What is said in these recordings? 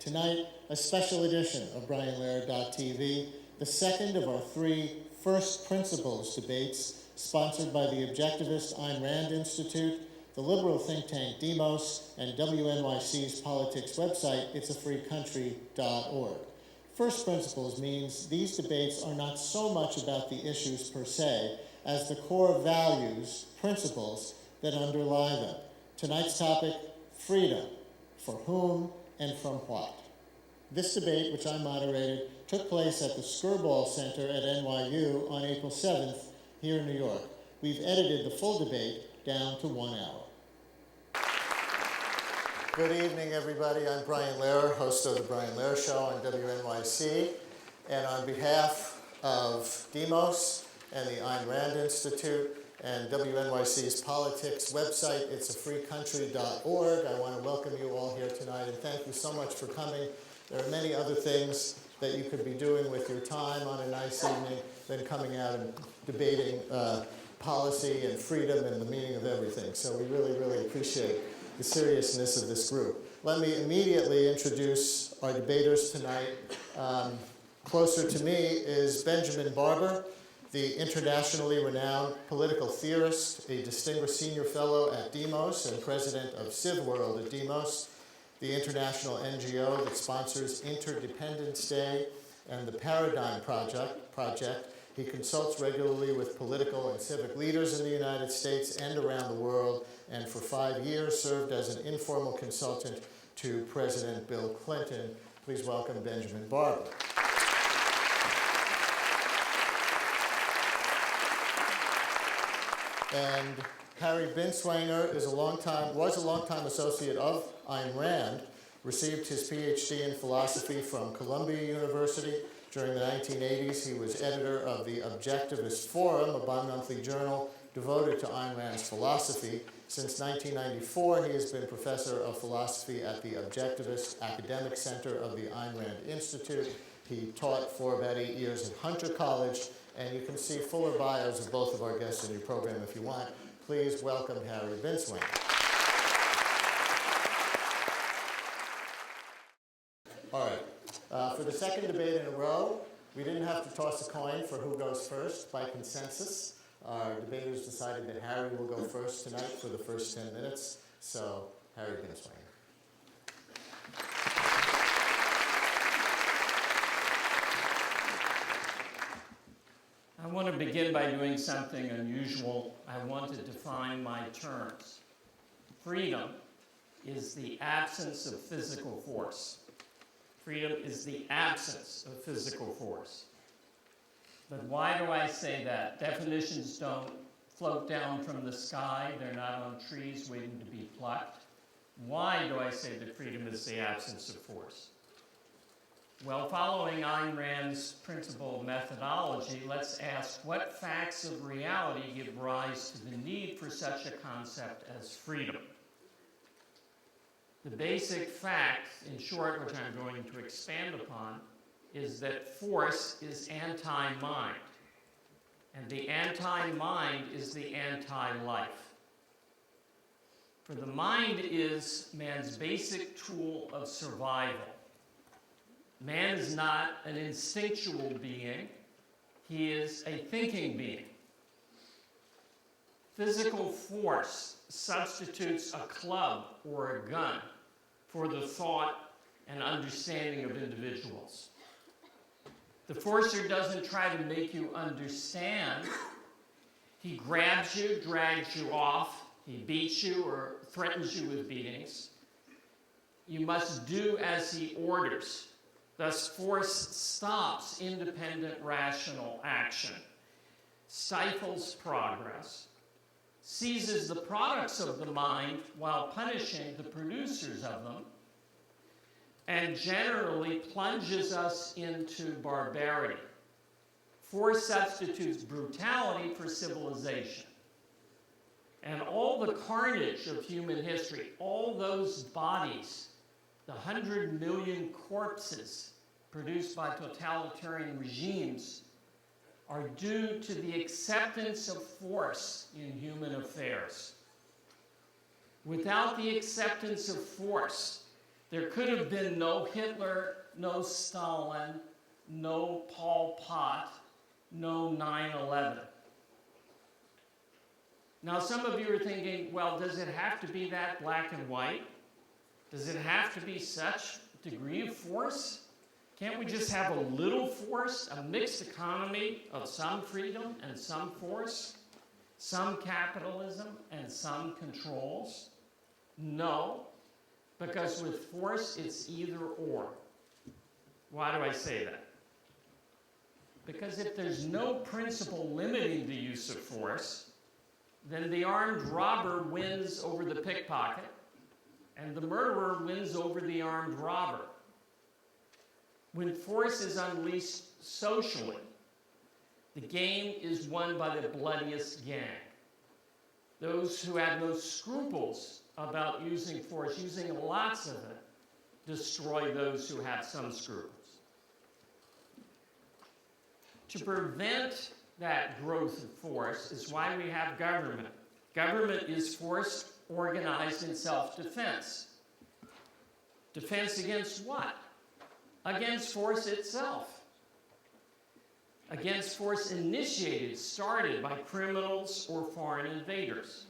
Tonight, a special edition of BrianLehrer.tv, the second of our three First Principles debates, sponsored by the objectivist Ayn Rand Institute, the liberal think tank Demos, and WNYC's politics website, itsafreecountry.org. First Principles means these debates are not so much about the issues per se as the core values, principles that underlie them. Tonight's topic, freedom. For whom and from what? This debate, which I moderated, took place at the Lehrer Center at NYU on April 7th here in New York. We've edited the full debate down to 1 hour. Good evening, everybody. I'm Brian Lehrer, host of the Brian Lehrer Show on WNYC. And on behalf of Demos and the Ayn Rand Institute and WNYC's politics website, itsafreecountry.org, I want to welcome you all here tonight and thank you so much for coming. There are many other things that you could be doing with your time on a nice evening than coming out and debating policy and freedom and the meaning of everything. So we really, really appreciate the seriousness of this group. Let me immediately introduce our debaters tonight. Closer to me is Benjamin Barber, the internationally renowned political theorist, a distinguished senior fellow at Demos and president of CivWorld at Demos, the international NGO that sponsors Interdependence Day and the Paradigm Project. He consults regularly with political and civic leaders in the United States and around the world, and for 5 years served as an informal consultant to President Bill Clinton. Please welcome Benjamin Barber. And Harry Binswanger was a longtime associate of Ayn Rand, received his PhD in philosophy from Columbia University. During the 1980s, he was editor of the Objectivist Forum, a bi-monthly journal devoted to Ayn Rand's philosophy. Since 1994, he has been professor of philosophy at the Objectivist Academic Center of the Ayn Rand Institute. He taught for about 8 years at Hunter College, and you can see fuller bios of both of our guests in your program if you want. Please welcome Harry Binswanger. All right, for the second debate in a row, we didn't have to toss a coin for who goes first. By consensus, our debaters decided that Harry will go first tonight for the first 10 minutes. So, Harry Binswanger. I want to begin by doing something unusual. I want to define my terms. Freedom is the absence of physical force. Freedom is the absence of physical force. But why do I say that? Definitions don't float down from the sky. They're not on trees waiting to be plucked. Why do I say that freedom is the absence of force? Well, following Ayn Rand's principle methodology, let's ask what facts of reality give rise to the need for such a concept as freedom. The basic fact, in short, which I'm going to expand upon, is that force is anti-mind. And the anti-mind is the anti-life. For the mind is man's basic tool of survival. Man is not an instinctual being, he is a thinking being. Physical force substitutes a club or a gun for the thought and understanding of individuals. The forcer doesn't try to make you understand. He grabs you, drags you off, he beats you or threatens you with beatings. You must do as he orders. Thus, force stops independent rational action, stifles progress, seizes the products of the mind while punishing the producers of them, and generally plunges us into barbarity. Force substitutes brutality for civilization. And all the carnage of human history, all those bodies, the 100 million corpses produced by totalitarian regimes, are due to the acceptance of force in human affairs. Without the acceptance of force, There could have been no Hitler, no Stalin, no Pol Pot, no 9/11. Now, some of you are thinking, well, does it have to be that black and white? Does it have to be such degree of force? Can't we just have a little force, a mixed economy of some freedom and some force, some capitalism and some controls? No, because with force, it's either or. Why do I say that? Because if there's no principle limiting the use of force, then the armed robber wins over the pickpocket, and the murderer wins over the armed robber. When force is unleashed socially, the game is won by the bloodiest gang. Those who have no scruples about using force, using lots of it, destroy those who have some scruples. To prevent that growth of force is why we have government. Government is force organized in self-defense. Defense against what? Against force itself. Against force initiated, started by criminals or foreign invaders.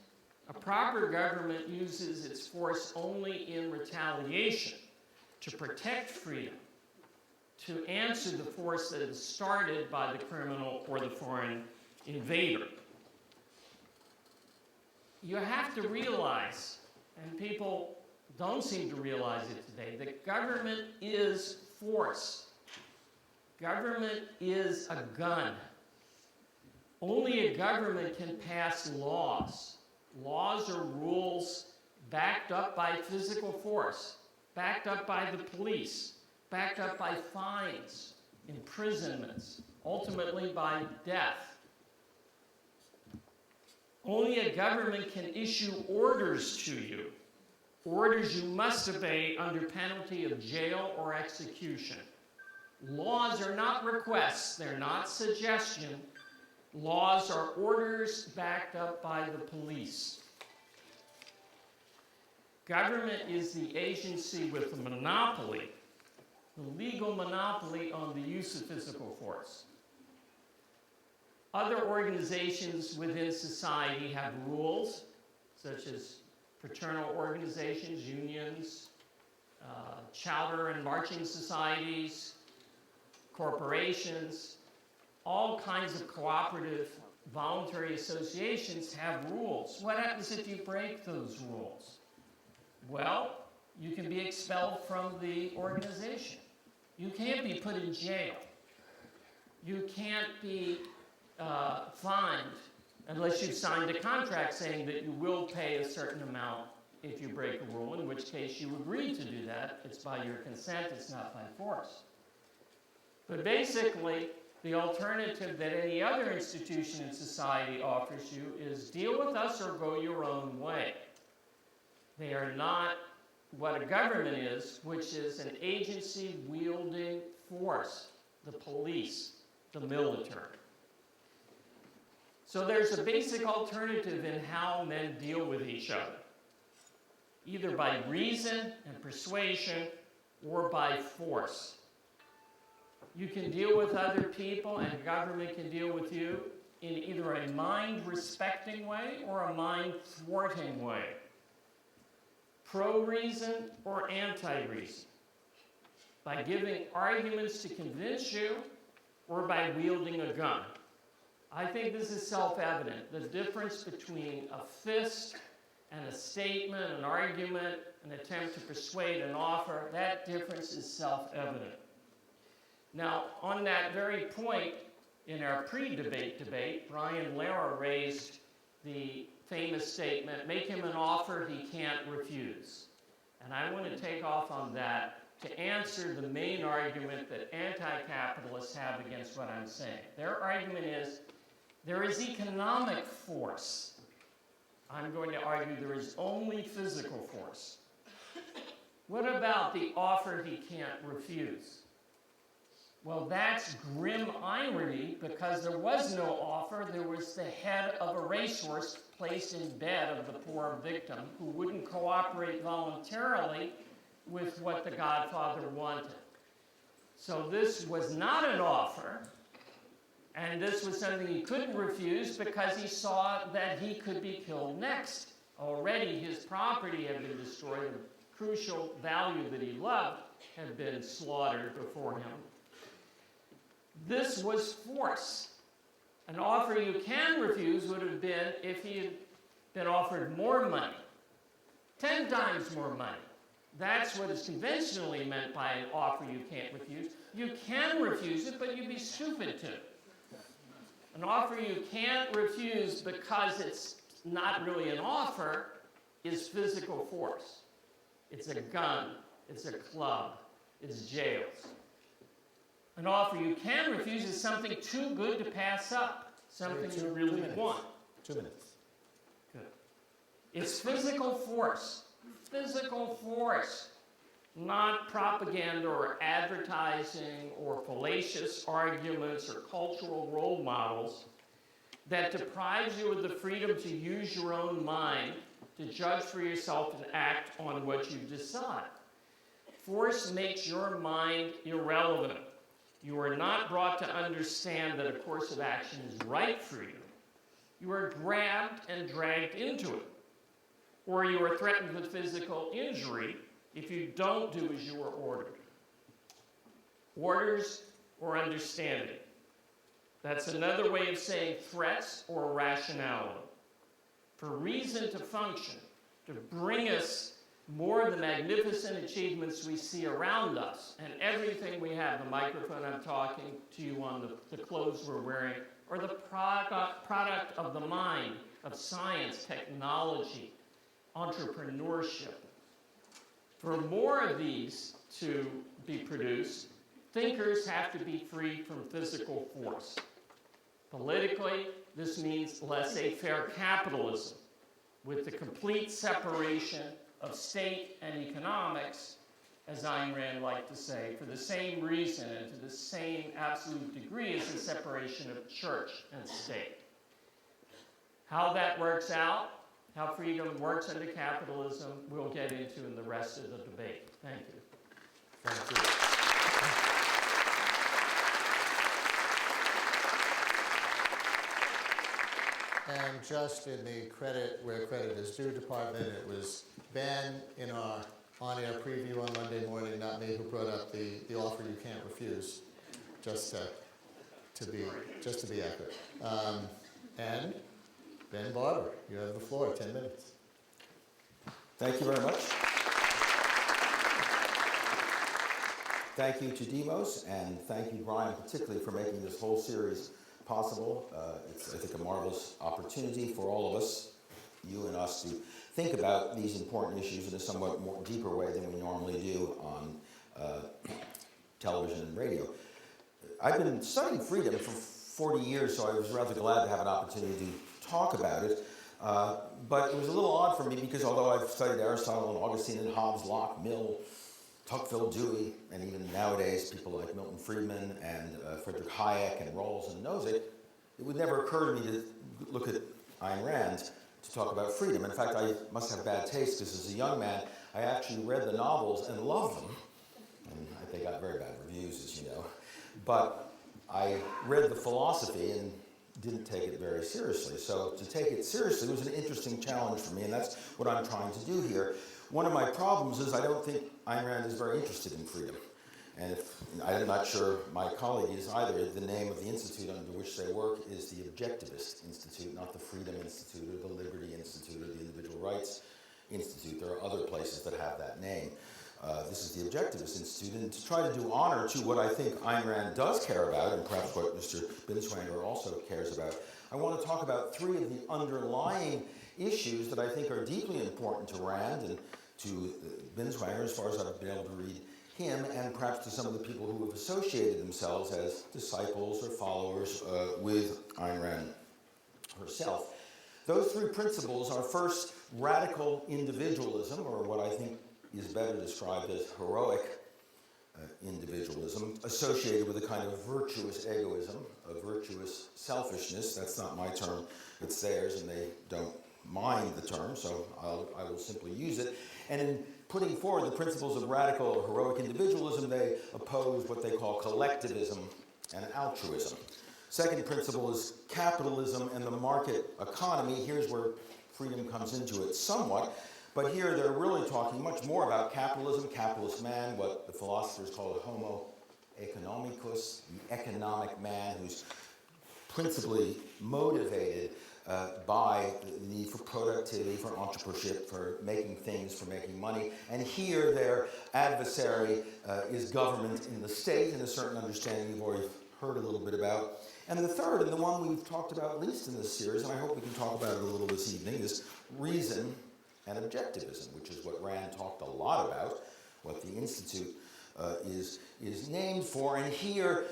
A proper government uses its force only in retaliation to protect freedom, to answer the force that is started by the criminal or the foreign invader. You have to realize, and people don't seem to realize it today, that government is force. Government is a gun. Only a government can pass laws. Laws are rules backed up by physical force, backed up by the police, backed up by fines, imprisonments, ultimately by death. Only a government can issue orders to you, orders you must obey under penalty of jail or execution. Laws are not requests, they're not suggestion. Laws are orders backed up by the police. Government is the agency with the monopoly, the legal monopoly on the use of physical force. Other organizations within society have rules, such as fraternal organizations, unions, chowder and marching societies, corporations. All kinds of cooperative voluntary associations have rules. What happens if you break those rules? Well, you can be expelled from the organization. You can't be put in jail. You can't be fined unless you've signed a contract saying that you will pay a certain amount if you break a rule, in which case you agree to do that. It's by your consent, it's not by force. But basically, the alternative that any other institution in society offers you is deal with us or go your own way. They are not what a government is, which is an agency wielding force, the police, the military. So there's a basic alternative in how men deal with each other, either by reason and persuasion or by force. You can deal with other people and government can deal with you in either a mind-respecting way or a mind-thwarting way. Pro-reason or anti-reason. By giving arguments to convince you or by wielding a gun. I think this is self-evident. The difference between a fist and a statement, an argument, an attempt to persuade an offer, that difference is self-evident. Now, on that very point, in our pre-debate debate, Brian Lehrer raised the famous statement, make him an offer he can't refuse. And I want to take off on that to answer the main argument that anti-capitalists have against what I'm saying. Their argument is, there is economic force. I'm going to argue there is only physical force. What about the offer he can't refuse? Well, that's grim irony because there was no offer. There was the head of a racehorse placed in bed of the poor victim who wouldn't cooperate voluntarily with what the Godfather wanted. So this was not an offer, and this was something he couldn't refuse because he saw that he could be killed next. Already his property had been destroyed, the crucial value that he loved had been slaughtered before him. This was force. An offer you can refuse would have been if he had been offered more money, 10 times more money. That's what is conventionally meant by an offer you can't refuse. You can refuse it, but you'd be stupid to. An offer you can't refuse because it's not really an offer is physical force. It's a gun, it's a club, it's jails. An offer you can refuse is something too good to pass up, something you really want. 2 minutes. Good. It's physical force, not propaganda or advertising or fallacious arguments or cultural role models that deprives you of the freedom to use your own mind, to judge for yourself and act on what you decide. Force makes your mind irrelevant. You are not brought to understand that a course of action is right for you. You are grabbed and dragged into it. Or you are threatened with physical injury if you don't do as you are ordered. Orders or understanding. That's another way of saying threats or rationality. For reason to function, to bring us more of the magnificent achievements we see around us, and everything we have, the microphone I'm talking to you on, the clothes we're wearing, or the product of the mind, of science, technology, entrepreneurship. For more of these to be produced, thinkers have to be free from physical force. Politically, this means laissez-faire capitalism, with the complete separation of state and economics, as Ayn Rand liked to say, for the same reason and to the same absolute degree as the separation of church and state. How that works out, how freedom works under capitalism, we'll get into in the rest of the debate. Thank you. Thank you. And just in the credit where credit is due department, it was Ben in our on-air preview on Monday morning, not me, who brought up the offer you can't refuse, just to be accurate. And Ben Barber, you have the floor, 10 minutes. Thank you very much. Thank you to Demos, and thank you, Brian, particularly for making this whole series possible. It's, I think, a marvelous opportunity for all of us, you and us, to think about these important issues in a somewhat more deeper way than we normally do on television and radio. I've been studying freedom for 40 years, so I was rather glad to have an opportunity to talk about it. But it was a little odd for me because although I've studied Aristotle and Augustine and Hobbes, Locke, Mill, Tocqueville, Dewey, and even nowadays people like Milton Friedman and Friedrich Hayek and Rawls and Nozick, it would never occur to me to look at Ayn Rand to talk about freedom. In fact, I must have bad taste because as a young man, I actually read the novels and loved them. And they got very bad reviews, as you know. But I read the philosophy and didn't take it very seriously. So to take it seriously was an interesting challenge for me, and that's what I'm trying to do here. One of my problems is I don't think Ayn Rand is very interested in freedom. And I'm not sure my colleague is either. The name of the institute under which they work is the Objectivist Institute, not the Freedom Institute or the Liberty Institute or the Individual Rights Institute. There are other places that have that name. This is the Objectivist Institute, and to try to do honor to what I think Ayn Rand does care about, and perhaps what Mr. Binswanger also cares about, I want to talk about three of the underlying issues that I think are deeply important to Rand and to Binswanger, as far as I've been able to read him, and perhaps to some of the people who have associated themselves as disciples or followers with Ayn Rand herself. Those three principles are first, radical individualism, or what I think is better described as heroic individualism, associated with a kind of virtuous egoism, a virtuous selfishness. That's not my term, it's theirs, and they don't mind the term, so I will simply use it. And in putting forward the principles of radical or heroic individualism, they oppose what they call collectivism and altruism. Second principle is capitalism and the market economy. Here's where freedom comes into it somewhat. But here they're really talking much more about capitalism, capitalist man, what the philosophers call a homo economicus, the economic man who's principally motivated by the need for productivity, for entrepreneurship, for making things, for making money. And here their adversary is government in the state, in a certain understanding you've already heard a little bit about. And the third, and the one we've talked about least in this series, and I hope we can talk about it a little this evening, is reason and objectivism, which is what Rand talked a lot about, what the Institute is named for. And here,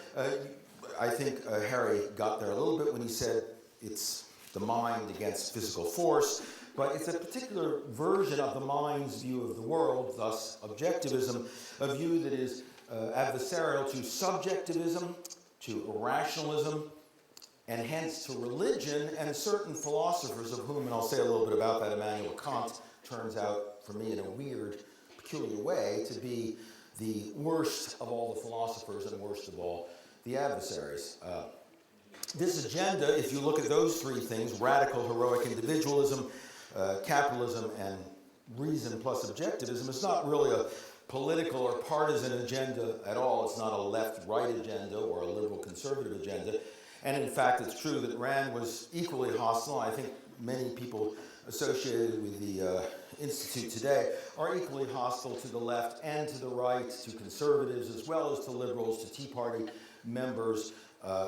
I think Harry got there a little bit when he said it's the mind against physical force, but it's a particular version of the mind's view of the world, thus objectivism, a view that is adversarial to subjectivism, to irrationalism, and hence to religion and certain philosophers of whom, and I'll say a little bit about that, Immanuel Kant turns out, for me in a weird, peculiar way, to be the worst of all the philosophers and worst of all the adversaries. This agenda, if you look at those three things, radical, heroic individualism, capitalism, and reason plus objectivism, is not really a political or partisan agenda at all. It's not a left-right agenda or a liberal-conservative agenda. And in fact, it's true that Rand was equally hostile. I think many people associated with the Institute today are equally hostile to the left and to the right, to conservatives as well as to liberals, to Tea Party members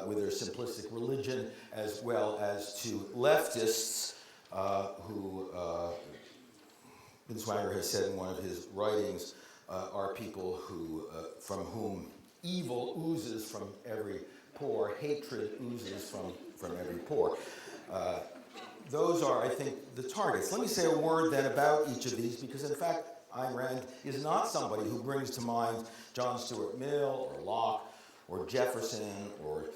with their simplistic religion, as well as to leftists who Binswanger has said in one of his writings are people who, from whom evil oozes from every pore, hatred oozes from every pore. Those are, I think, the targets. Let me say a word then about each of these, because in fact, Ayn Rand is not somebody who brings to mind John Stuart Mill or Locke or Jefferson or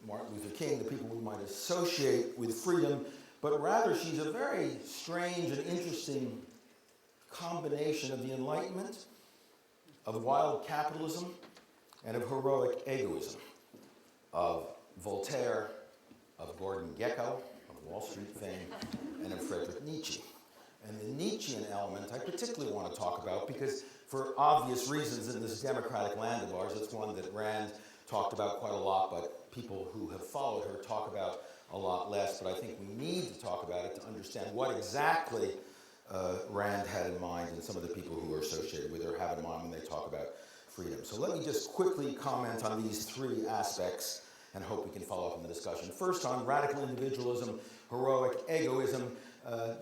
Martin Luther King, the people we might associate with freedom, but rather she's a very strange and interesting combination of the Enlightenment, of wild capitalism, and of heroic egoism, of Voltaire, of Gordon Gekko, of Wall Street fame, and of Friedrich Nietzsche. And the Nietzschean element I particularly want to talk about because for obvious reasons in this democratic land of ours, it's one that Rand talked about quite a lot, but people who have followed her talk about a lot less. But I think we need to talk about it to understand what exactly Rand had in mind and some of the people who are associated with her have in mind when they talk about freedom. So let me just quickly comment on these three aspects and hope we can follow up in the discussion. First, on radical individualism, heroic egoism.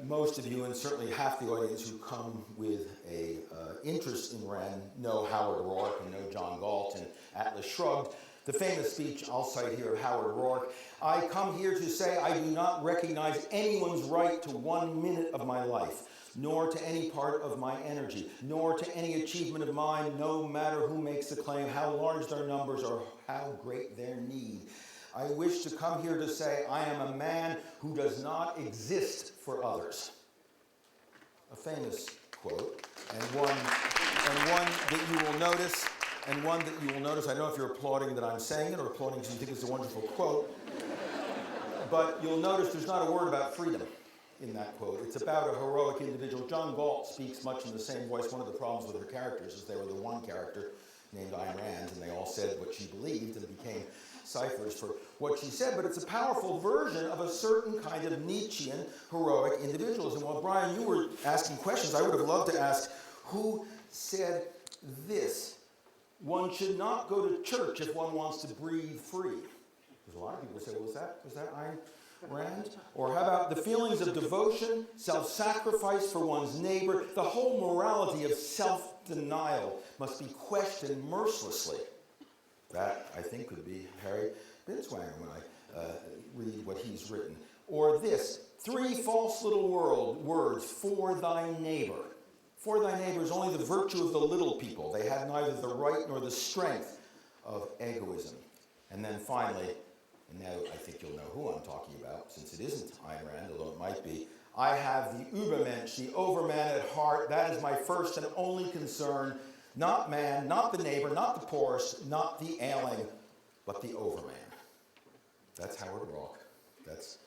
Most of you, and certainly half the audience who come with a interest in Rand, know Howard Roark and know John Galt and Atlas Shrugged. The famous speech I'll cite here of Howard Roark: "I come here to say I do not recognize anyone's right to 1 minute of my life, nor to any part of my energy, nor to any achievement of mine, no matter who makes the claim, how large their numbers, or how great their need. I wish to come here to say I am a man who does not exist for others." A famous quote, and one that you will notice, I don't know if you're applauding that I'm saying it or applauding because you think it's a wonderful quote, but you'll notice there's not a word about freedom in that quote. It's about a heroic individual. John Galt speaks much in the same voice. One of the problems with her characters is they were the one character named Ayn Rand, and they all said what she believed and became ciphers for what she said, but it's a powerful version of a certain kind of Nietzschean heroic individualism. While Brian, you were asking questions, I would have loved to ask, who said this? One should not go to church if one wants to breathe free. Because a lot of people say, well, was that Ayn Rand? Or how about the feelings of devotion, self-sacrifice for one's neighbor, the whole morality of self-denial must be questioned mercilessly. That, I think, could be Harry Binswanger when I read what he's written. Or this, 3 false little words, for thy neighbor. For thy neighbor is only the virtue of the little people. They had neither the right nor the strength of egoism. And then finally, and now I think you'll know who I'm talking about, since it isn't Ayn Rand, although it might be. I have the Übermensch, the overman at heart. That is my first and only concern. Not man, not the neighbor, not the poorest, not the ailing, but the overman. That's Howard Roark. That's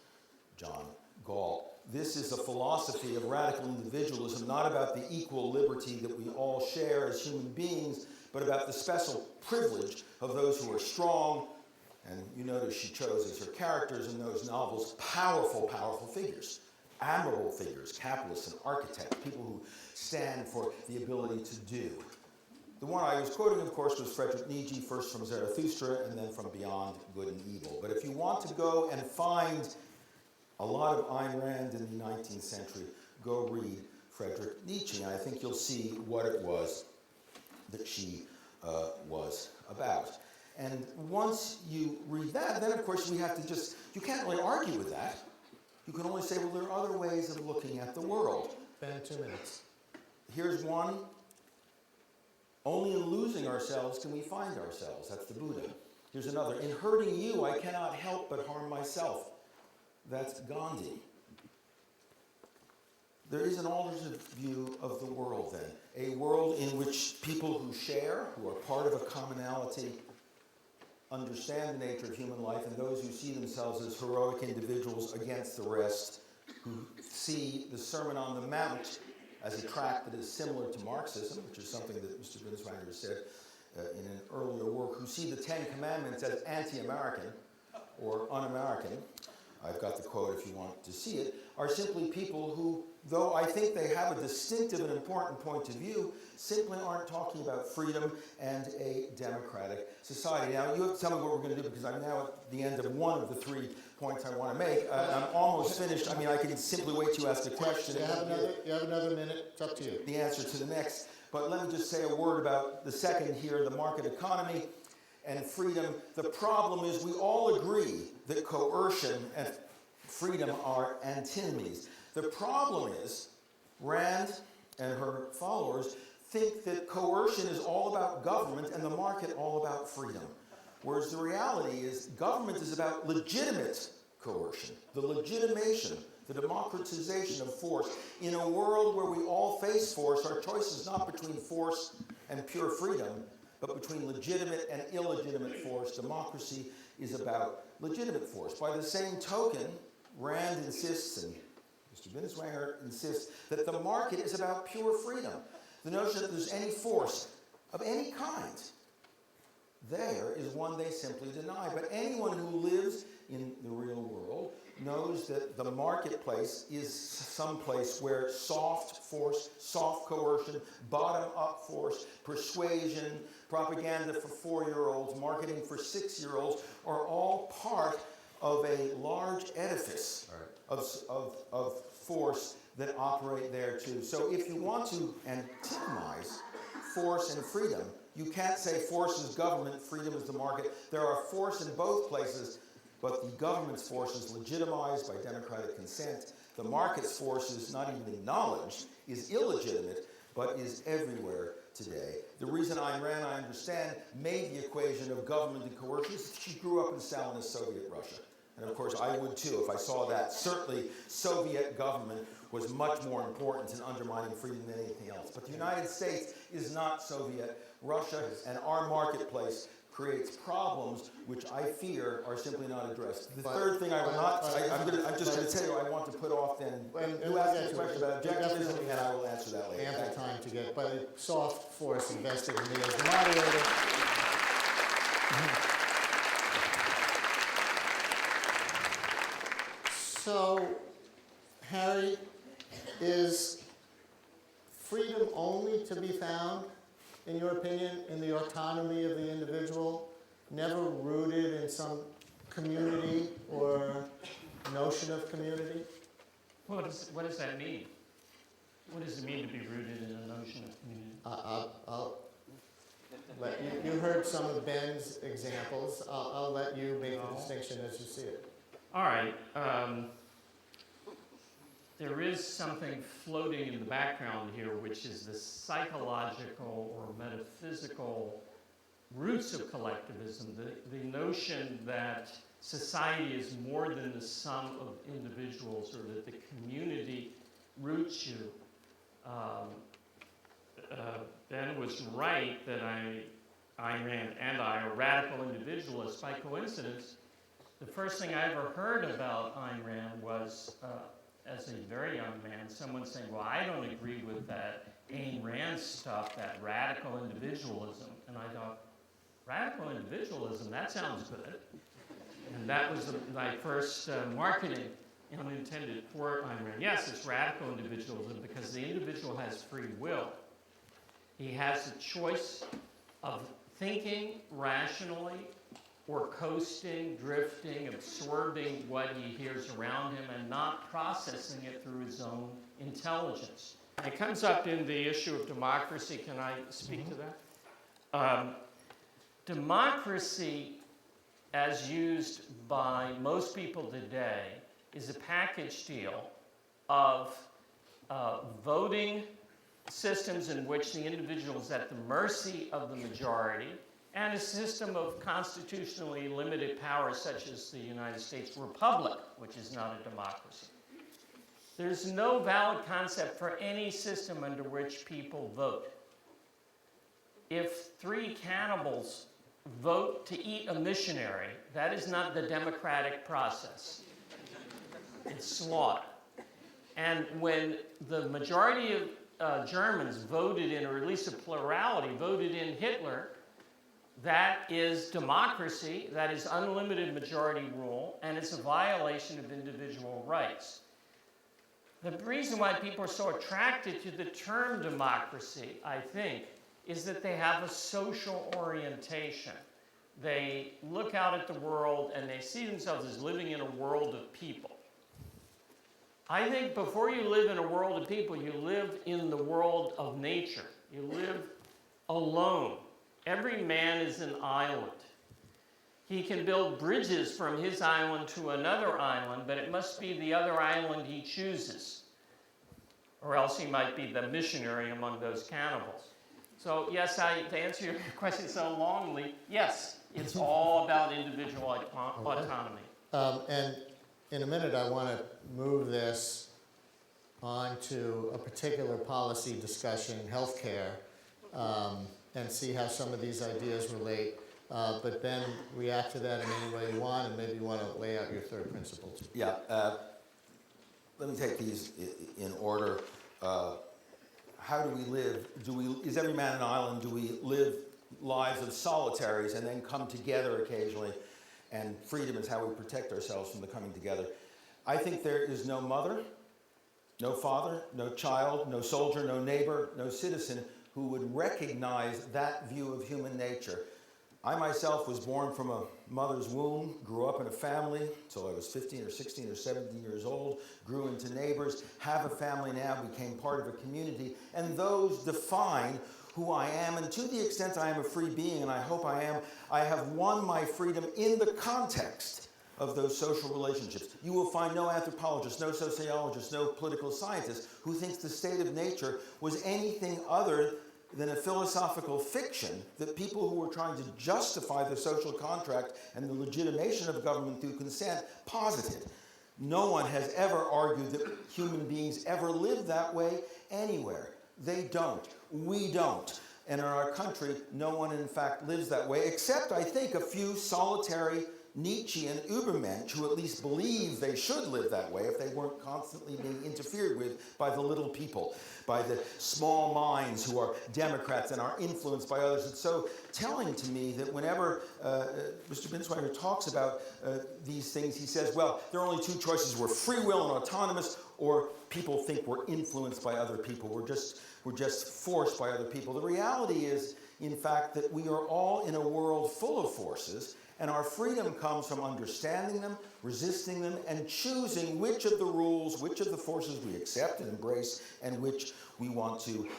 John Gall. This is a philosophy of radical individualism, not about the equal liberty that we all share as human beings, but about the special privilege of those who are strong. And you notice she chose as her characters in those novels powerful, powerful figures. Admirable figures, capitalists and architects, people who stand for the ability to do. The one I was quoting, of course, was Friedrich Nietzsche, first from Zarathustra and then from Beyond Good and Evil. But if you want to go and find a lot of Ayn Rand in the 19th century, go read Friedrich Nietzsche, and I think you'll see what it was that she was about. And once you read that, then of course we have to just, you can't really argue with that. You can only say, well, there are other ways of looking at the world. Ben, 2 minutes. Here's one. Only in losing ourselves can we find ourselves. That's the Buddha. Here's another. In hurting you, I cannot help but harm myself. That's Gandhi. There is an alternative view of the world, then. A world in which people who share, who are part of a commonality, understand the nature of human life, and those who see themselves as heroic individuals against the rest, who see the Sermon on the Mount as a tract that is similar to Marxism, which is something that Mr. Binswanger said in an earlier work, who see the Ten Commandments as anti-American or un-American, I've got the quote if you want to see it, are simply people who, though I think they have a distinctive and important point of view, simply aren't talking about freedom and a democratic society. Now, you have to tell me what we're going to do, because I'm now at the end of one of the 3 points I want to make. I'm almost finished. I mean, I can simply wait to ask a question. You have another minute. It's up to you. The answer to the next. But let me just say a word about the second here, the market economy and freedom. The problem is we all agree that coercion and freedom are antinomies. The problem is Rand and her followers think that coercion is all about government and the market all about freedom. Whereas the reality is government is about legitimate coercion, the legitimation, the democratization of force. In a world where we all face force, our choice is not between force and pure freedom, but between legitimate and illegitimate force. Democracy is about legitimate force. By the same token, Rand insists, and Mr. Binswanger insists, that the market is about pure freedom. The notion that there's any force of any kind there is one they simply deny. But anyone who lives in the real world knows that the marketplace is some place where soft force, soft coercion, bottom-up force, persuasion, propaganda for 4-year-olds, marketing for 6-year-olds are all part of a large edifice of force that operate there too. So if you want to antinomize force and freedom, you can't say force is government, freedom is the market. There are force in both places, but the government's force is legitimized by democratic consent. The market's force is not even acknowledged, is illegitimate, but is everywhere today. The reason Ayn Rand, I understand, made the equation of government and coercion is she grew up in Stalinist Soviet Russia. And of course, I would too if I saw that. Certainly, Soviet government was much more important in undermining freedom than anything else. But the United States is not Soviet Russia, and our marketplace creates problems which I fear are simply not addressed. The third thing I will not, I'm just going to tell you, I want to put off then, you asked a question about objectivism, and I will answer that later. Ample time to get, but soft force invested in me as the moderator. So, Harry, is freedom only to be found, in your opinion, in the autonomy of the individual, never rooted in some community or notion of community? What does that mean? What does it mean to be rooted in a notion of community? I'll let you heard some of Ben's examples. I'll let you make the distinction as you see it. All right. There is something floating in the background here, which is the psychological or metaphysical roots of collectivism, the notion that society is more than the sum of individuals, or that the community roots you. Ben was right that Ayn Rand and I are radical individualists. By coincidence, the first thing I ever heard about Ayn Rand was, as a very young man, someone saying, well, I don't agree with that Ayn Rand stuff, that radical individualism. And I thought, radical individualism, that sounds good. And that was my first marketing unintended for Ayn Rand. Yes, it's radical individualism because the individual has free will. He has a choice of thinking rationally or coasting, drifting, absorbing what he hears around him and not processing it through his own intelligence. It comes up in the issue of democracy. Can I speak to that? Democracy, as used by most people today, is a package deal of voting systems in which the individual is at the mercy of the majority, and a system of constitutionally limited powers such as the United States Republic, which is not a democracy. There's no valid concept for any system under which people vote. If 3 cannibals vote to eat a missionary, that is not the democratic process. It's slaughter. And when the majority of Germans voted in, or at least a plurality, voted in Hitler, that is democracy, that is unlimited majority rule, and it's a violation of individual rights. The reason why people are so attracted to the term democracy, I think, is that they have a social orientation. They look out at the world and they see themselves as living in a world of people. I think before you live in a world of people, you live in the world of nature. You live alone. Every man is an island. He can build bridges from his island to another island, but it must be the other island he chooses, or else he might be the missionary among those cannibals. So yes, to answer your question so longly, yes, it's all about individual autonomy. And in a minute, I want to move this on to a particular policy discussion, healthcare, and see how some of these ideas relate. But Ben, react to that in any way you want, and maybe you want to lay out your third principle too. Yeah, let me take these in order. How do we live? Is every man an island? Do we live lives of solitaries and then come together occasionally? And freedom is how we protect ourselves from the coming together. I think there is no mother, no father, no child, no soldier, no neighbor, no citizen who would recognize that view of human nature. I myself was born from a mother's womb, grew up in a family until I was 15 or 16 or 17 years old, grew into neighbors, have a family now, became part of a community, and those define who I am, and to the extent I am a free being, and I hope I am, I have won my freedom in the context of those social relationships. You will find no anthropologist, no sociologist, no political scientist who thinks the state of nature was anything other than a philosophical fiction that people who were trying to justify the social contract and the legitimation of government through consent posited. No one has ever argued that human beings ever live that way anywhere. They don't. We don't. And in our country, no one in fact lives that way, except I think a few solitary Nietzschean Übermensch who at least believe they should live that way if they weren't constantly being interfered with by the little people, by the small minds who are Democrats and are influenced by others. It's so telling to me that whenever Mr. Binswanger talks about these things, he says, well, there are only 2 choices. We're free will and autonomous, or people think we're influenced by other people. We're just forced by other people. The reality is, in fact, that we are all in a world full of forces, and our freedom comes from understanding them, resisting them, and choosing which of the rules, which of the forces we accept and embrace, and which we want to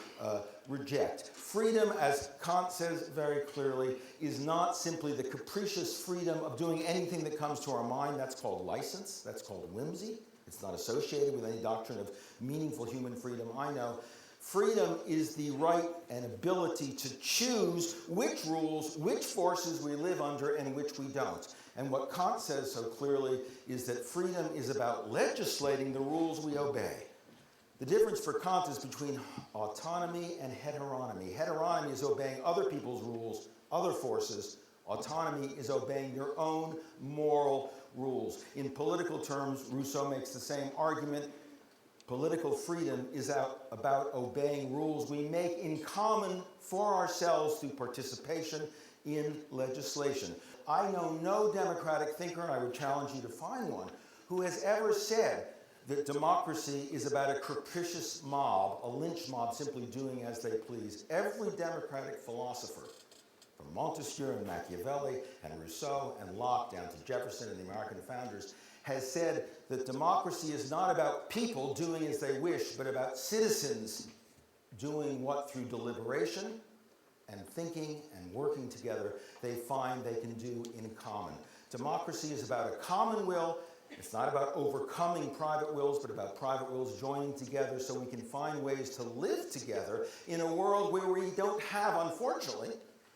reject. Freedom, as Kant says very clearly, is not simply the capricious freedom of doing anything that comes to our mind. That's called license. That's called whimsy. It's not associated with any doctrine of meaningful human freedom. I know Freedom is the right and ability to choose which rules, which forces we live under and which we don't. And what Kant says so clearly is that freedom is about legislating the rules we obey. The difference for Kant is between autonomy and heteronomy. Heteronomy is obeying other people's rules, other forces. Autonomy is obeying your own moral rules. In political terms, Rousseau makes the same argument. Political freedom is about obeying rules we make in common for ourselves through participation in legislation. I know no democratic thinker, and I would challenge you to find one, who has ever said that democracy is about a capricious mob, a lynch mob simply doing as they please. Every democratic philosopher, from Montesquieu and Machiavelli and Rousseau and Locke down to Jefferson and the American founders, has said that democracy is not about people doing as they wish, but about citizens doing what through deliberation and thinking and working together they find they can do in common. Democracy is about a common will. It's not about overcoming private wills, but about private wills joining together so we can find ways to live together in a world where we don't have, unfortunately,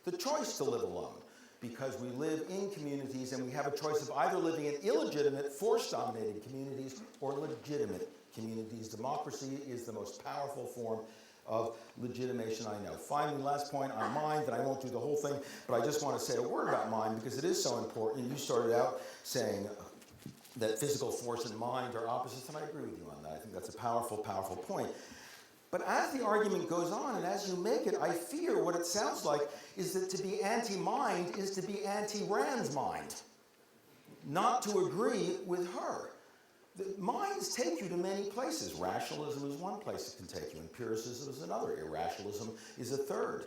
the choice to live alone. Because we live in communities and we have a choice of either living in illegitimate, force-dominated communities or legitimate communities. Democracy is the most powerful form of legitimation I know. Finally, last point on mind, and I won't do the whole thing, but I just want to say a word about mind because it is so important. You started out saying that physical force and mind are opposites, and I agree with you on that. I think that's a powerful, powerful point. But as the argument goes on, and as you make it, I fear what it sounds like is that to be anti-mind is to be anti-Rand's mind, not to agree with her. The minds take you to many places. Rationalism is one place it can take you, empiricism is another, irrationalism is a third.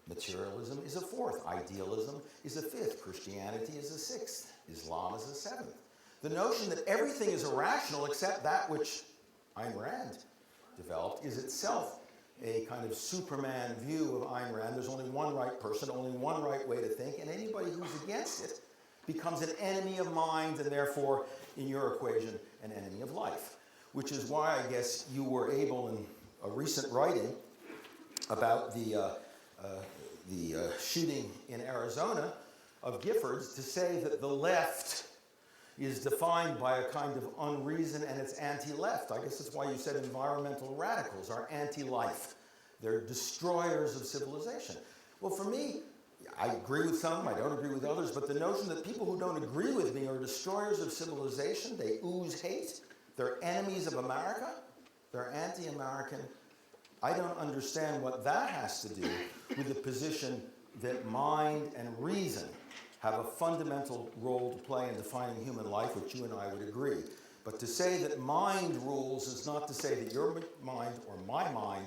Materialism is a fourth, idealism is a fifth, Christianity is a sixth, Islam is a seventh. The notion that everything is irrational except that which Ayn Rand developed is itself a kind of Superman view of Ayn Rand. There's only one right person, only one right way to think, and anybody who's against it becomes an enemy of mind and therefore, in your equation, an enemy of life. Which is why I guess you were able in a recent writing about the shooting in Arizona of Giffords to say that the left is defined by a kind of unreason and it's anti-left. I guess that's why you said environmental radicals are anti-life. They're destroyers of civilization. Well, for me, I agree with some, I don't agree with others, but the notion that people who don't agree with me are destroyers of civilization, they ooze hate, they're enemies of America, they're anti-American. I don't understand what that has to do with the position that mind and reason have a fundamental role to play in defining human life, which you and I would agree. But to say that mind rules is not to say that your mind or my mind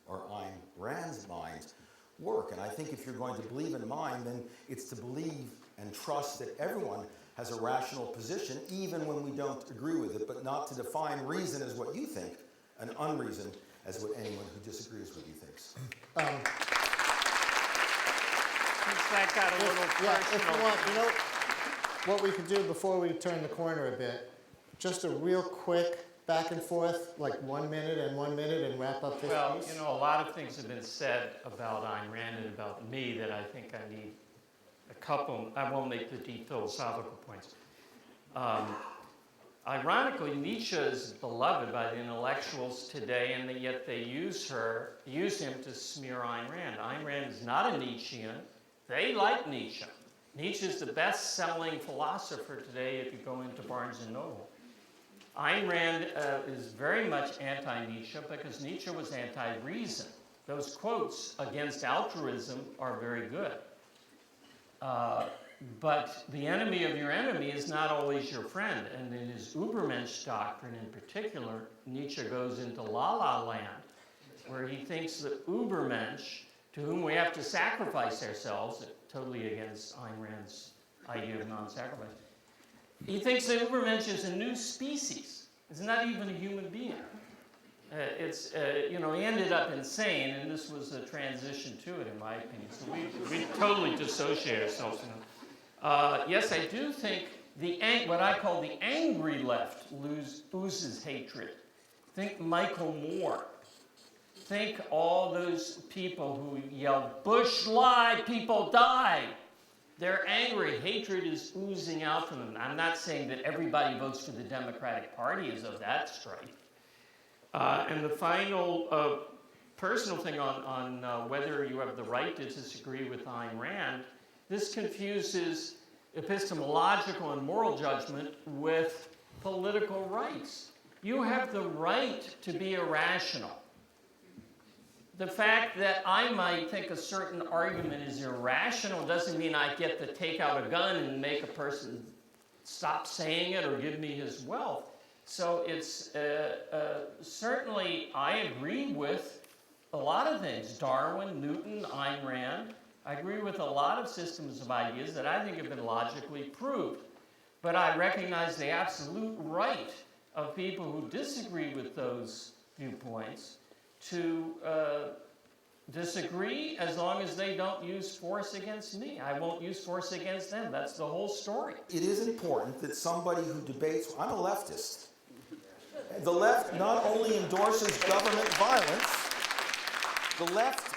or Ayn Rand's mind work. And I think if you're going to believe in mind, then it's to believe and trust that everyone has a rational position, even when we don't agree with it, but not to define reason as what you think and unreason as what anyone who disagrees with you thinks. That got a little personal. If you want, you know what we could do before we turn the corner a bit? Just a real quick back and forth, like 1 minute and wrap up this Well, piece. you know, a lot of things have been said about Ayn Rand and about me that I think I need a couple. I won't make the deep philosophical points. Ironically, Nietzsche is beloved by the intellectuals today, and yet they use him to smear Ayn Rand. Ayn Rand is not a Nietzschean. They like Nietzsche. Nietzsche is the best-selling philosopher today if you go into Barnes & Noble. Ayn Rand is very much anti-Nietzsche because Nietzsche was anti-reason. Those quotes against altruism are very good. But the enemy of your enemy is not always your friend. And in his Übermensch doctrine in particular, Nietzsche goes into La La Land, where he thinks that Übermensch, to whom we have to sacrifice ourselves, totally against Ayn Rand's idea of non-sacrifice. He thinks that Übermensch is a new species. It's not even a human being. He ended up insane, and this was a transition to it, in my opinion. So we totally dissociate ourselves from it. Yes, I do think what I call the angry left oozes hatred. Think Michael Moore. think all those people who yell, "Bush lied, people died," they're angry. Hatred is oozing out from them. I'm not saying that everybody votes for the Democratic Party is of that stripe. And the final personal thing on whether you have the right to disagree with Ayn Rand, this confuses epistemological and moral judgment with political rights. You have the right to be irrational. The fact that I might think a certain argument is irrational doesn't mean I get to take out a gun and make a person stop saying it or give me his wealth. So it's certainly, I agree with a lot of things. Darwin, Newton, Ayn Rand. I agree with a lot of systems of ideas that I think have been logically proved. But I recognize the absolute right of people who disagree with those viewpoints to disagree as long as they don't use force against me. I won't use force against them. That's the whole story. It is important that somebody who debates, I'm a leftist. The left not only endorses government violence,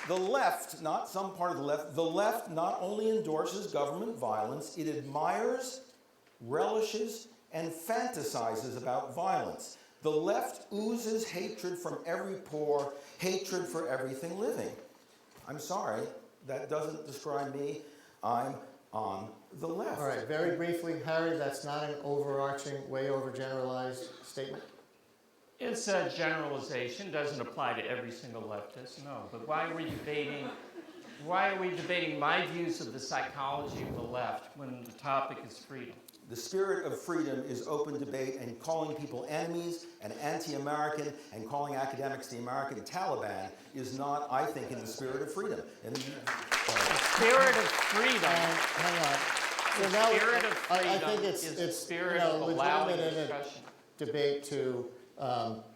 the left, not some part of the left not only endorses government violence, it admires, relishes, and fantasizes about violence. The left oozes hatred from every pore, hatred for everything living. I'm sorry, that doesn't describe me. I'm on the left. All right, very briefly, Harry, that's not an overarching, way overgeneralized statement? It's a generalization, doesn't apply to every single leftist, no. But why are we debating my views of the psychology of the left when the topic is freedom? The spirit of freedom is open debate, and calling people enemies and anti-American and calling academics the American Taliban is not, I think, in the spirit of freedom. And, the spirit of freedom. Hang on. The So now, spirit of freedom I think is the it's spirit of allowing legitimate in a discussion. debate to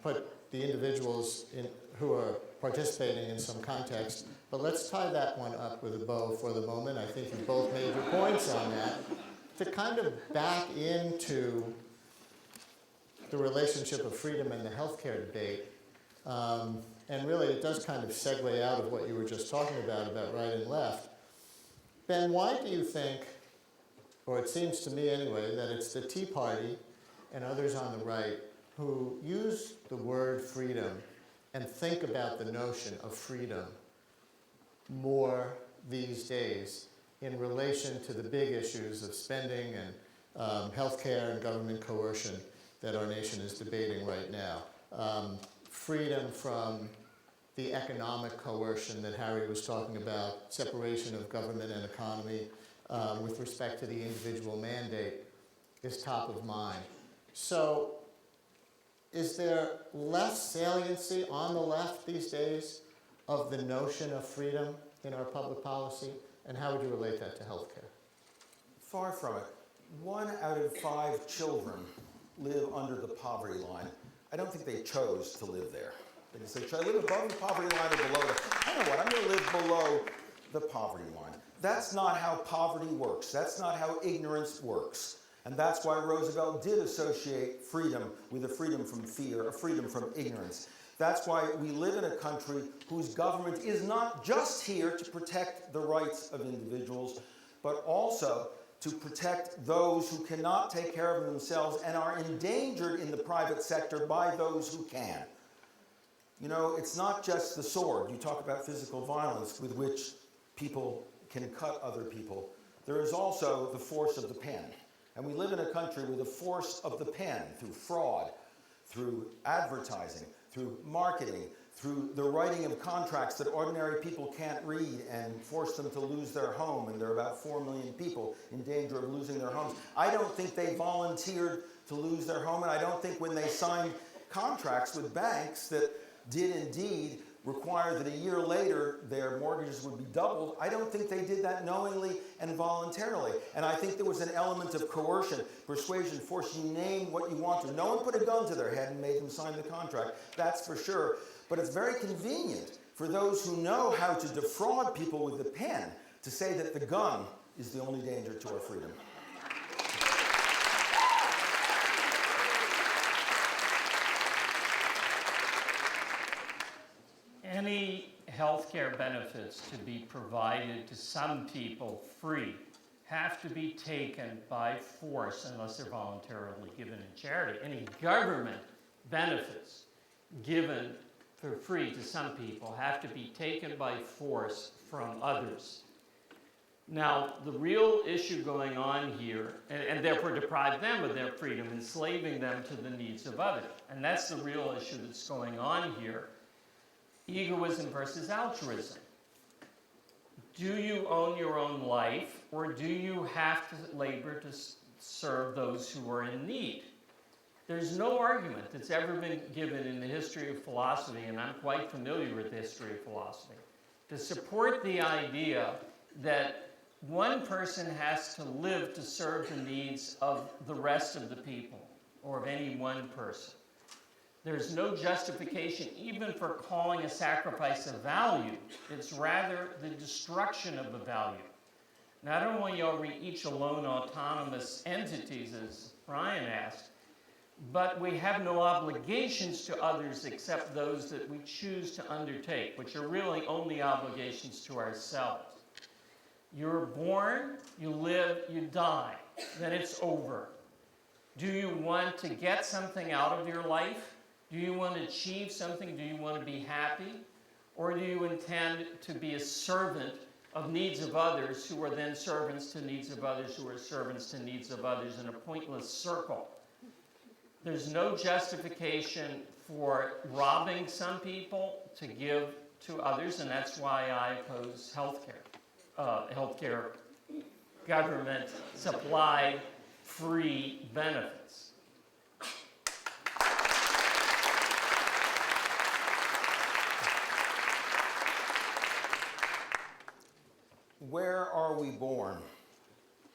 put the individuals who are participating in some context. But let's tie that one up with a bow for the moment. I think you both made your points on that. To kind of back into the relationship of freedom and the healthcare debate, and really it does kind of segue out of what you were just talking about right and left. Ben, why do you think, or it seems to me anyway, that it's the Tea Party and others on the right who use the word freedom and think about the notion of freedom more these days in relation to the big issues of spending and healthcare and government coercion that our nation is debating right now? Freedom from the economic coercion that Harry was talking about, separation of government and economy with respect to the individual mandate is top of mind. So is there less saliency on the left these days of the notion of freedom in our public policy? And how would you relate that to healthcare? far from it. 1 out of 5 children live under the poverty line. I don't think they chose to live there. They just say, should I live above the poverty line or below it? I know what, I'm going to live below the poverty line. That's not how poverty works. That's not how ignorance works. And that's why Roosevelt did associate freedom with a freedom from fear, a freedom from ignorance. That's why we live in a country whose government is not just here to protect the rights of individuals, but also to protect those who cannot take care of themselves and are endangered in the private sector by those who can. You know, it's not just the sword. You talk about physical violence with which people can cut other people. There is also the force of the pen. And we live in a country with the force of the pen through fraud, through advertising, through marketing, through the writing of contracts that ordinary people can't read and force them to lose their home. And there are about 4 million people in danger of losing their homes. I don't think they volunteered to lose their home, and I don't think when they signed contracts with banks that did indeed require that a year later their mortgages would be doubled, I don't think they did that knowingly and voluntarily. And I think there was an element of coercion, persuasion, force. You name what you want to. No one put a gun to their head and made them sign the contract, that's for sure. But it's very convenient for those who know how to defraud people with the pen to say that the gun is the only danger to our freedom. any health care benefits to be provided to some people free have to be taken by force unless they're voluntarily given in charity. Any government benefits given for free to some people have to be taken by force from others. Now, the real issue going on here, and therefore deprive them of their freedom, enslaving them to the needs of others. And that's the real issue that's going on here. Egoism versus altruism. Do you own your own life, or do you have to labor to serve those who are in need? There's no argument that's ever been given in the history of philosophy, and I'm quite familiar with the history of philosophy, to support the idea that one person has to live to serve the needs of the rest of the people, or of any one person. There's no justification even for calling a sacrifice a value. It's rather the destruction of a value. Not only are we each alone autonomous entities, as Brian asked, but we have no obligations to others except those that we choose to undertake, which are really only obligations to ourselves. You're born, you live, you die, then it's over. Do you want to get something out of your life? Do you want to achieve something? Do you want to be happy? Or do you intend to be a servant of needs of others who are then servants to needs of others who are servants to needs of others in a pointless circle? There's no justification for robbing some people to give to others, and that's why I oppose healthcare government supplied free benefits. Where are we born?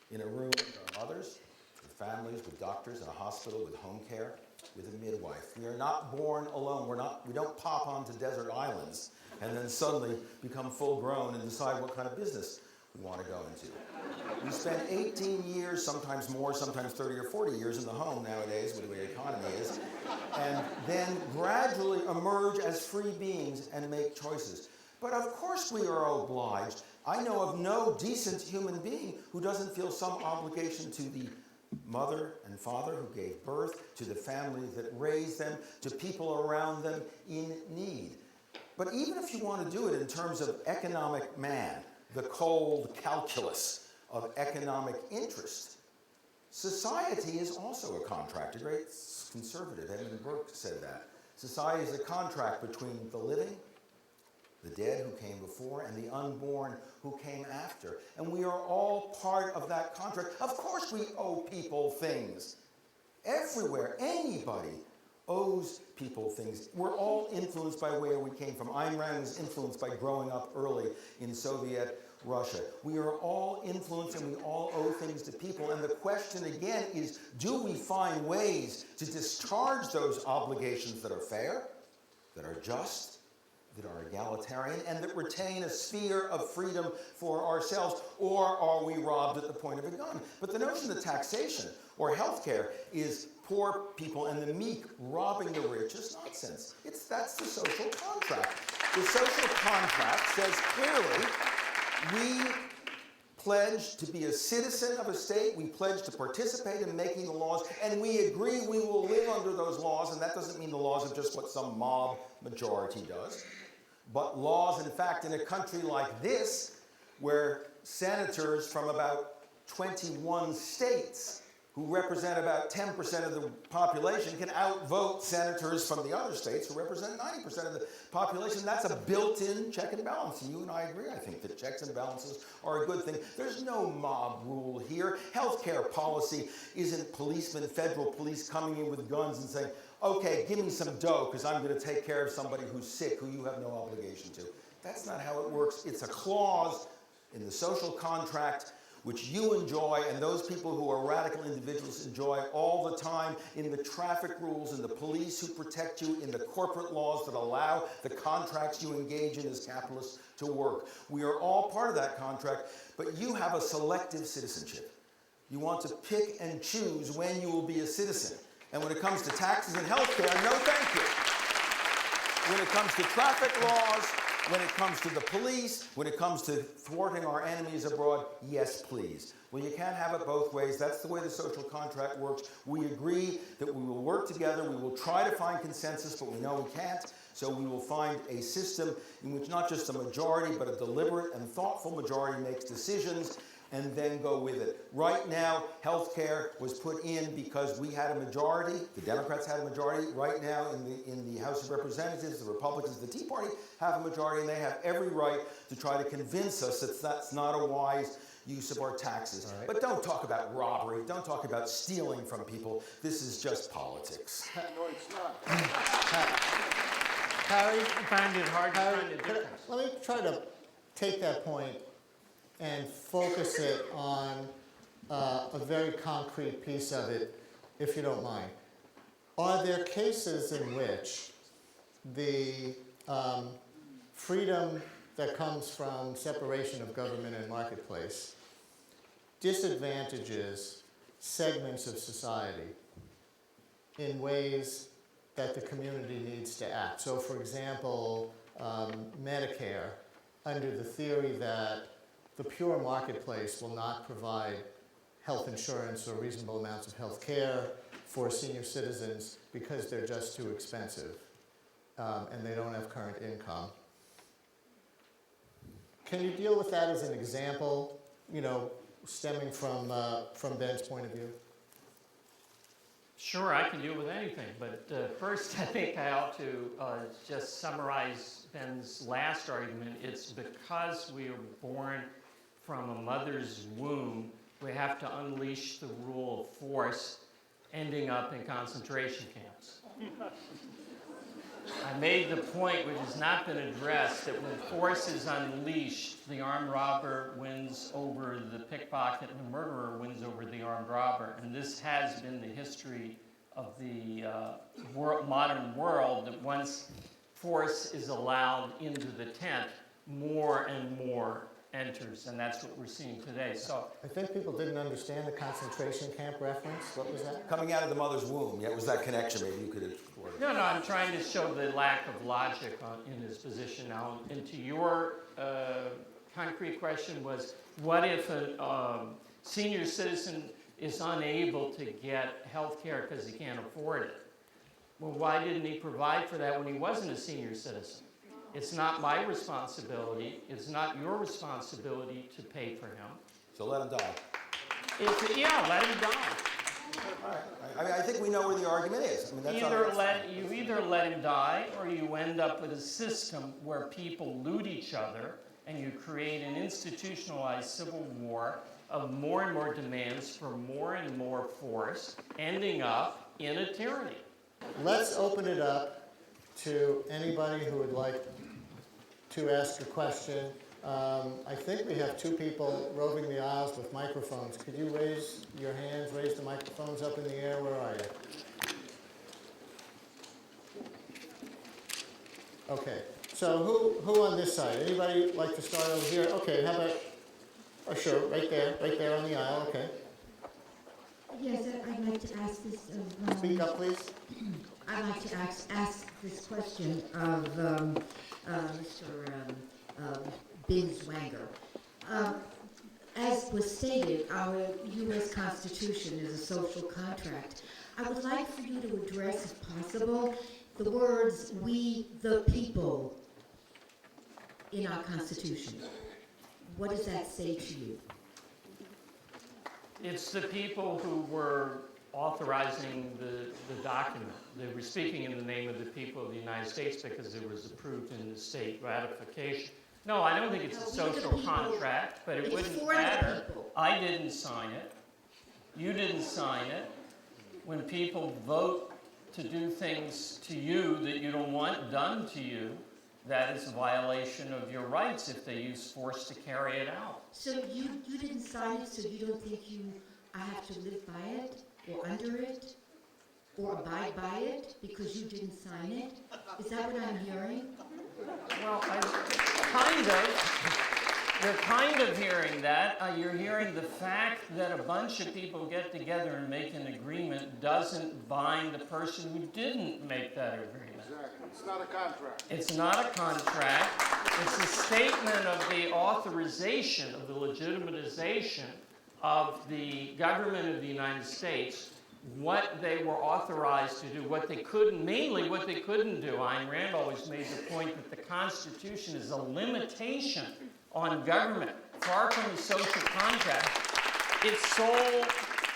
In a room with our mothers, with families, with doctors, in a hospital, with home care, with a midwife. We are not born alone. We don't pop onto desert islands and then suddenly become full grown and decide what kind of business we want to go into. We spend 18 years, sometimes more, sometimes 30 or 40 years in the home nowadays with the way the economy is, and then gradually emerge as free beings and make choices. But of course we are obliged. I know of no decent human being who doesn't feel some obligation to the mother and father who gave birth, to the family that raised them, to people around them in need. But even if you want to do it in terms of economic man, the cold calculus of economic interest, society is also a contract. A great conservative, Edmund Burke, said that. Society is a contract between the living, the dead who came before, and the unborn who came after. And we are all part of that contract. Of course we owe people things. Everywhere, anybody owes people things. We're all influenced by where we came from. Ayn Rand was influenced by growing up early in Soviet Russia. We are all influenced and we all owe things to people. And the question again is, do we find ways to discharge those obligations that are fair, that are just, that are egalitarian, and that retain a sphere of freedom for ourselves, or are we robbed at the point of a gun? But the notion that taxation or healthcare is poor people and the meek robbing the rich is nonsense. That's the social contract. The social contract says clearly, we pledge to be a citizen of a state, we pledge to participate in making the laws, and we agree we will live under those laws, and that doesn't mean the laws are just what some mob majority does, but laws, in fact, in a country like this, where senators from about 21 states who represent about 10% of the population can outvote senators from the other states who represent 90% of the population. That's a built-in check and balance. And you and I agree, I think, that checks and balances are a good thing. There's no mob rule here. Healthcare policy isn't policemen, federal police coming in with guns and saying, okay, give me some dough because I'm going to take care of somebody who's sick who you have no obligation to. That's not how it works. It's a clause in the social contract which you enjoy and those people who are radical individuals enjoy all the time in the traffic rules, in the police who protect you, in the corporate laws that allow the contracts you engage in as capitalists to work. We are all part of that contract, but you have a selective citizenship. You want to pick and choose when you will be a citizen. And when it comes to taxes and health care, no thank you. when it comes to traffic laws, when it comes to the police, when it comes to thwarting our enemies abroad, yes, please. Well, you can't have it both ways. That's the way the social contract works. We agree that we will work together. We will try to find consensus, but we know we can't. So we will find a system in which not just a majority, but a deliberate and thoughtful majority makes decisions and then go with it. Right now, health care was put in because we had a majority. The Democrats had a majority. Right now, in the House of Representatives, the Republicans, the Tea Party have a majority, and they have every right to try to convince us that that's not a wise use of our taxes. Right. But don't talk about robbery. Don't talk about stealing from people. This is just politics. No, it's not. Harry, I find it hard to Harry, find a difference. let me try to take that point and focus it on a very concrete piece of it, if you don't mind. Are there cases in which the freedom that comes from separation of government and marketplace disadvantages segments of society in ways that the community needs to act? So, for example, Medicare, under the theory that the pure marketplace will not provide health insurance or reasonable amounts of health care for senior citizens because they're just too expensive and they don't have current income. Can you deal with that as an example, you know, stemming from Ben's point of view? Sure, I can deal with anything, but first I think I ought to just summarize Ben's last argument. It's because we are born from a mother's womb, we have to unleash the rule of force, ending up in concentration camps. I made the point, which has not been addressed, that when force is unleashed, the armed robber wins over the pickpocket and the murderer wins over the armed robber. And this has been the history of the modern world, that once force is allowed into the tent, more and more enters, and that's what we're seeing today. So I think people didn't understand the concentration camp reference. What was that? Coming out of the mother's womb, yeah, it was that connection. Maybe you could explore it. No, I'm trying to show the lack of logic in his position now. And to your concrete question was, what if a senior citizen is unable to get health care because he can't afford it? Well, why didn't he provide for that when he wasn't a senior citizen? It's not my responsibility. It's not your responsibility to pay for him. So let him die. Yeah, let him die. All right. I mean, I think we know where the argument is. I mean, that's You either let him die, or you end up with a system where people loot each other, and you create an institutionalized civil war of more and more demands for more and more force, ending up in a tyranny. Let's open it up to anybody who would like to ask a question. I think we have two people roving the aisles with microphones. Could you raise your hands, raise the microphones up in the air? Where are you? Okay, so who on this side? Anybody like to start over here? Okay, how about, oh sure, right there on the aisle, okay. Yes, I'd like to ask this of... Speak up, please. I'd like to ask this question of Mr. Binswanger. As was stated, our U.S. Constitution is a social contract. I would like for you to address, if possible, the words, "we the people," in our Constitution. What does that say to you? It's the people who were authorizing the document. They were speaking in the name of the people of the United States because it was approved in the state ratification. No, I don't think it's a social contract, but it wouldn't matter. I didn't sign it. You didn't sign it. When people vote to do things to you that you don't want done to you, that is a violation of your rights if they use force to carry it out. So you didn't sign it, so you don't think I have to live by it, or under it, or abide by it, because you didn't sign it? Is that what I'm hearing? Well, kind of. You're kind of hearing that. You're hearing the fact that a bunch of people get together and make an agreement doesn't bind the person who didn't make that agreement. Exactly. It's not a contract. It's not a contract. It's a statement of the authorization, of the legitimatization of the government of the United States, what they were authorized to do, what they couldn't, mainly what they couldn't do. Ayn Rand always made the point that the Constitution is a limitation on government, far from the social contract. Its sole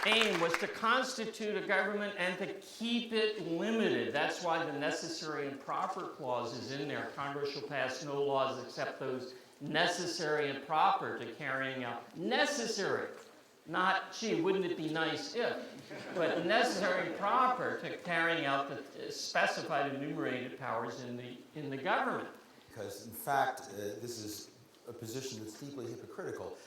aim was to constitute a government and to keep it limited. That's why the necessary and proper clause is in there. Congress shall pass no laws except those necessary and proper to carrying out. Necessary, not, gee, wouldn't it be nice if, but necessary and proper to carrying out the specified enumerated powers in the government. Because, in fact, this is a position that's deeply hypocritical.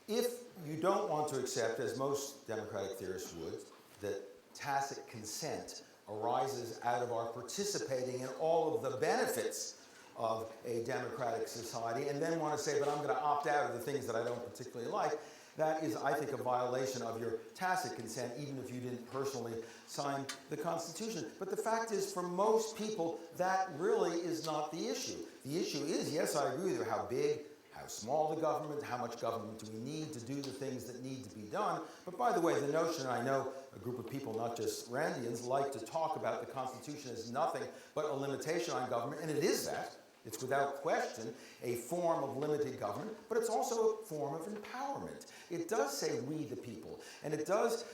If you don't want to accept, as most democratic theorists would, that tacit consent arises out of our participating in all of the benefits of a democratic society, and then want to say, but I'm going to opt out of the things that I don't particularly like, that is, I think, a violation of your tacit consent, even if you didn't personally sign the Constitution. But the fact is, for most people, that really is not the issue. The issue is, yes, I agree with you, how big, how small the government, how much government do we need to do the things that need to be done. But by the way, the notion, I know a group of people, not just Randians, like to talk about the Constitution as nothing but a limitation on government, and it is that. It's without question a form of limited government, but it's also a form of empowerment. It does say we the people, and it does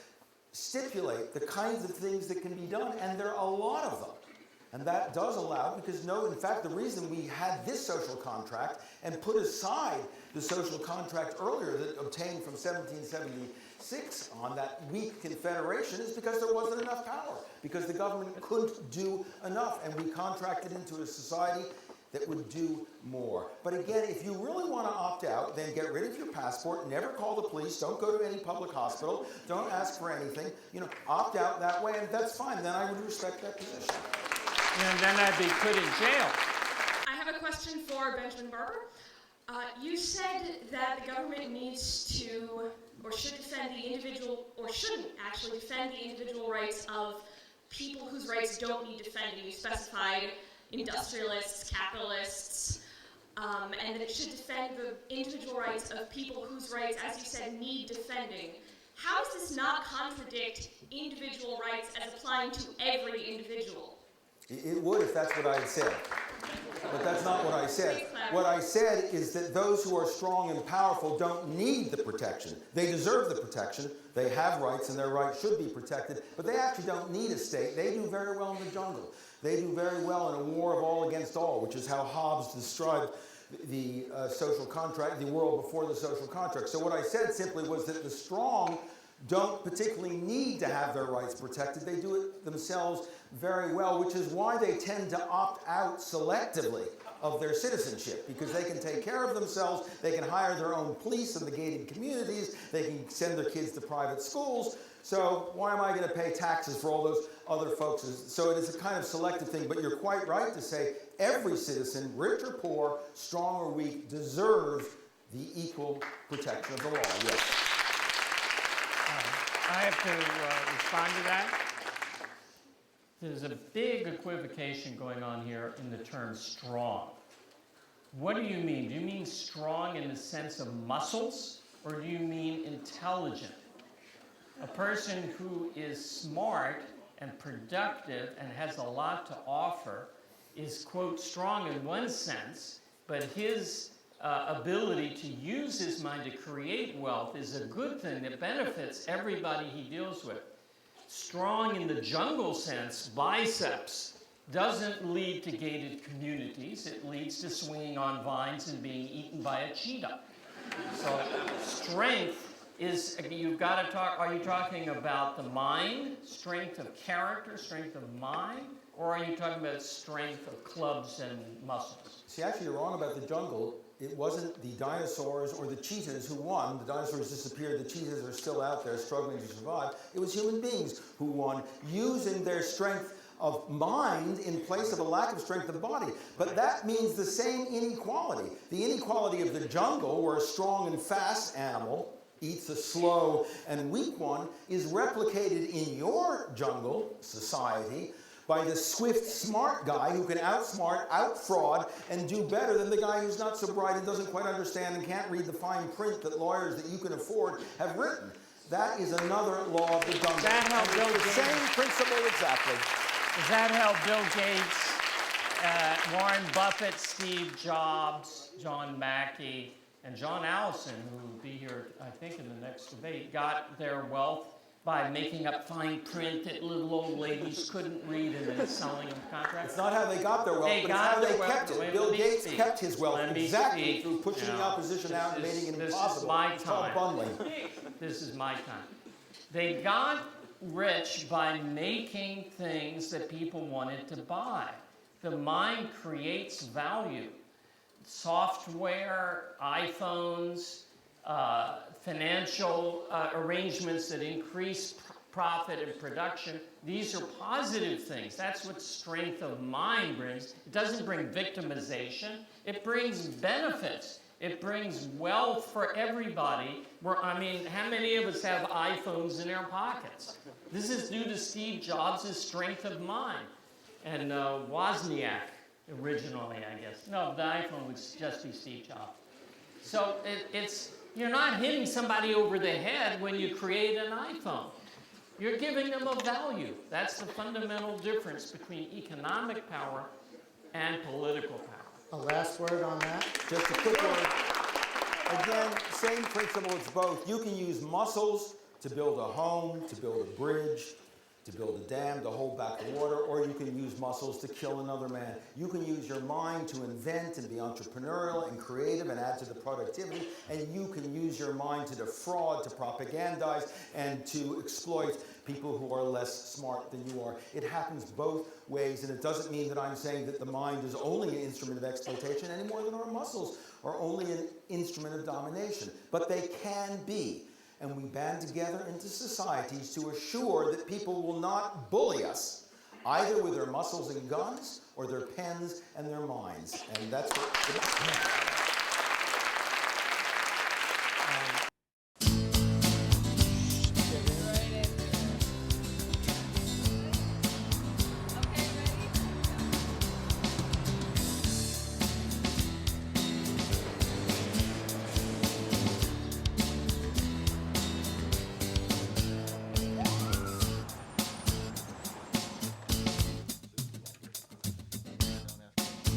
stipulate the kinds of things that can be done, and there are a lot of them. And that does allow, because in fact, the reason we had this social contract and put aside the social contract earlier that obtained from 1776 on that weak confederation is because there wasn't enough power, because the government couldn't do enough, and we contracted into a society that would do more. But again, if you really want to opt out, then get rid of your passport, never call the police, don't go to any public hospital, don't ask for anything, opt out that way, and that's fine. Then I would respect that position. And then I'd be put in jail. I have a question for Benjamin Barber. You said that the government needs to, or should defend the individual, or shouldn't actually defend the individual rights of people whose rights don't need defending. You specified industrialists, capitalists, and that it should defend the individual rights of people whose rights, as you said, need defending. How does this not contradict individual rights as applying to every individual? It would if that's what I had said. But that's not what I said. What I said is that those who are strong and powerful don't need the protection. They deserve the protection. They have rights, and their rights should be protected. But they actually don't need a state. They do very well in the jungle. They do very well in a war of all against all, which is how Hobbes described the social contract, the world before the social contract. So what I said simply was that the strong don't particularly need to have their rights protected. They do it themselves very well, which is why they tend to opt out selectively of their citizenship, because they can take care of themselves, they can hire their own police in the gated communities, they can send their kids to private schools. So why am I going to pay taxes for all those other folks? So it is a kind of selective thing, but you're quite right to say every citizen, rich or poor, strong or weak, deserves the equal protection of the law. Yes. I have to respond to that. There's a big equivocation going on here in the term strong. What do you mean? Do you mean strong in the sense of muscles, or do you mean intelligent? A person who is smart and productive and has a lot to offer is, quote, strong in one sense, but his ability to use his mind to create wealth is a good thing that benefits everybody he deals with. Strong in the jungle sense, biceps, doesn't lead to gated communities. It leads to swinging on vines and being eaten by a cheetah. So strength is, you've got to talk, are you talking about the mind, strength of character, strength of mind, or are you talking about strength of clubs and muscles? See, actually, you're wrong about the jungle. It wasn't the dinosaurs or the cheetahs who won. The dinosaurs disappeared. The cheetahs are still out there struggling to survive. It was human beings who won, using their strength of mind in place of a lack of strength of body. But that means the same inequality. The inequality of the jungle, where a strong and fast animal eats a slow and weak one, is replicated in your jungle society by the swift, smart guy who can outsmart, outfraud, and do better than the guy who's not so bright and doesn't quite understand and can't read the fine print that lawyers that you can afford have written. That is another law of the jungle. Is that how Bill Gates? The same principle exactly. Is that how Bill Gates, Warren Buffett, Steve Jobs, John Mackey, and John Allison, who will be here, I think, in the next debate, got their wealth by making up fine print that little old ladies couldn't read and then selling them contracts? It's not how they got their wealth, They but got it's how their they wealth. kept it. Wait, Bill let me Gates speak. kept his wealth Let me exactly speak. through pushing the opposition out and making it impossible. This is my It's called time. bundling. This is my time. They got rich by making things that people wanted to buy. The mind creates value. Software, iPhones, financial arrangements that increase profit and production, these are positive things. That's what strength of mind brings. It doesn't bring victimization. It brings benefits. It brings wealth for everybody. I mean, how many of us have iPhones in our pockets? This is due to Steve Jobs' strength of mind. And Wozniak, originally, I guess. No, the iPhone would just be Steve Jobs. So you're not hitting somebody over the head when you create an iPhone. You're giving them a value. That's the fundamental difference between economic power and political power. A last word on that? Just a quick word. Again, same principle, it's both. You can use muscles to build a home, to build a bridge, to build a dam, to hold back the water, or you can use muscles to kill another man. You can use your mind to invent and be entrepreneurial and creative and add to the productivity, and you can use your mind to defraud, to propagandize, and to exploit people who are less smart than you are. It happens both ways, and it doesn't mean that I'm saying that the mind is only an instrument of exploitation any more than our muscles are only an instrument of domination. But they can be. And we band together into societies to assure that people will not bully us, either with their muscles and guns or their pens and their minds. And that's what